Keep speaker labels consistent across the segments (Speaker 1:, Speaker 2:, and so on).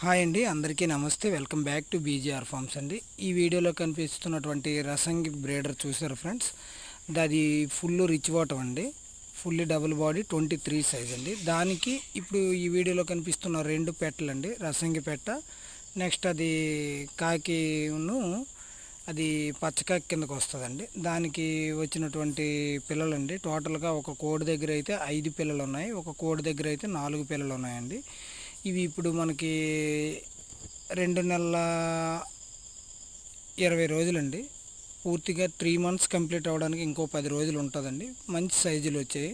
Speaker 1: Hi అండి, అందరికీ నమస్తే. Welcome back to BGR farms అండి. ఈ వీడియోలో కనిపిస్తున్నటువంటి రసంగి బ్రీడర్ చూసారు ఫ్రెండ్స్. అది ఫుల్ రిచ్ వాటర్ అండి, ఫుల్లీ డబుల్ బాడీ 23 సైజ్ అండి. దానికి ఇప్పుడు ఈ వీడియోలో కనిపిస్తున్న రెండు పెట్టలు అండి, రసంగి పెట్ట, నెక్స్ట్ అది కాకిను, అది పచ్చకాకి కిందకు వస్తుందండి. దానికి వచ్చినటువంటి పిల్లలండి, టోటల్గా ఒక కోడి దగ్గర అయితే 5 పిల్లలు ఉన్నాయి, ఒక కోడి దగ్గర అయితే 4 పిల్లలు ఉన్నాయండి. ఇవి ఇప్పుడు మనకి 2 నెలల 20 రోజులండి. పూర్తిగా 3 మంత్స్ కంప్లీట్ అవ్వడానికి ఇంకో 10 రోజులు ఉంటుందండి. మంచి సైజులు వచ్చాయి.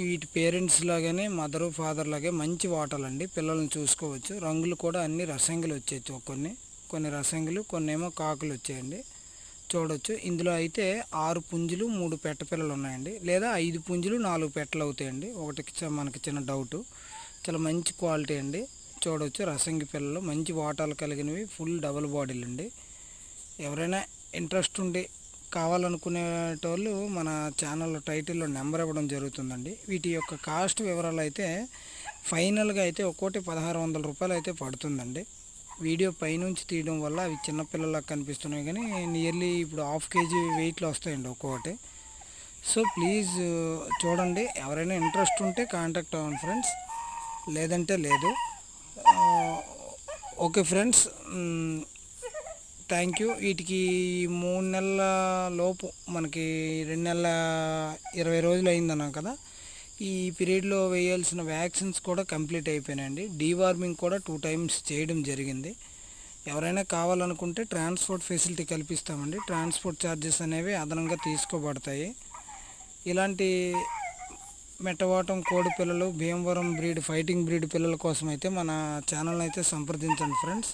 Speaker 1: వీటి పేరెంట్స్ లాగానే మదరు ఫాదర్ లాగే మంచి వాటలండి. పిల్లల్ని చూసుకోవచ్చు. రంగులు కూడా అన్ని రసంగులు వచ్చేయచ్చు, కొన్ని రసంగులు, కొన్ని ఏమో కాకులు వచ్చాయండి. చూడవచ్చు. ఇందులో అయితే 6 పుంజులు 3 పెట్ట పిల్లలు ఉన్నాయండి, లేదా 5 పుంజులు 4 పెట్టలు అవుతాయండి. ఒకటి మనకి చిన్న డౌటు. చాలా మంచి క్వాలిటీ అండి. చూడవచ్చు, రసంగి పిల్లలు మంచి వాటాలు కలిగినవి, ఫుల్ డబుల్ బాడీలు అండి. ఎవరైనా ఇంట్రెస్ట్ ఉండి కావాలనుకునేటోళ్ళు మన ఛానల్ టైటిల్లో నెంబర్ ఇవ్వడం జరుగుతుందండి. వీటి యొక్క కాస్ట్ వివరాలు అయితే ఫైనల్గా అయితే ఒక్కోటి 1600 రూపాయలు అయితే పడుతుందండి. వీడియో పైనుంచి తీయడం వల్ల అవి చిన్నపిల్లలకు కనిపిస్తున్నాయి, కానీ నియర్లీ ఇప్పుడు ½ కేజీ వెయిట్లో వస్తాయండి ఒక్కొక్కటి. సో ప్లీజ్ చూడండి. ఎవరైనా ఇంట్రెస్ట్ ఉంటే కాంటాక్ట్ అవ్వండి ఫ్రెండ్స్, లేదంటే లేదు. Okay friends, thank you. వీటికి 3 నెలల లోపు, మనకి 2 నెలల 20 రోజులు అయిందన్నాం కదా, ఈ పీరియడ్లో వేయాల్సిన వ్యాక్సిన్స్ కూడా కంప్లీట్ అయిపోయినాయండి. డీవార్మింగ్ కూడా 2 టైమ్స్ చేయడం జరిగింది. ఎవరైనా కావాలనుకుంటే ట్రాన్స్పోర్ట్ ఫెసిలిటీ కల్పిస్తామండి. ట్రాన్స్పోర్ట్ ఛార్జెస్ అనేవి అదనంగా తీసుకోబడతాయి. ఇలాంటి మెట్టవాటం కోడి పిల్లలు, భీమవరం బ్రీడ్, ఫైటింగ్ బ్రీడ్ పిల్లల కోసం అయితే మన ఛానల్ అయితే సంప్రదించండి ఫ్రెండ్స్.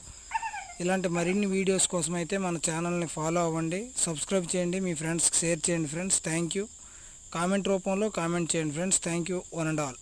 Speaker 1: ఇలాంటి మరిన్ని వీడియోస్ కోసం అయితే మన ఛానల్ని ఫాలో అవ్వండి, సబ్స్క్రైబ్ చేయండి, మీ ఫ్రెండ్స్కి షేర్ చేయండి ఫ్రెండ్స్. Thank you. కామెంట్ రూపంలో కామెంట్ చేయండి friends. Thank you one and all.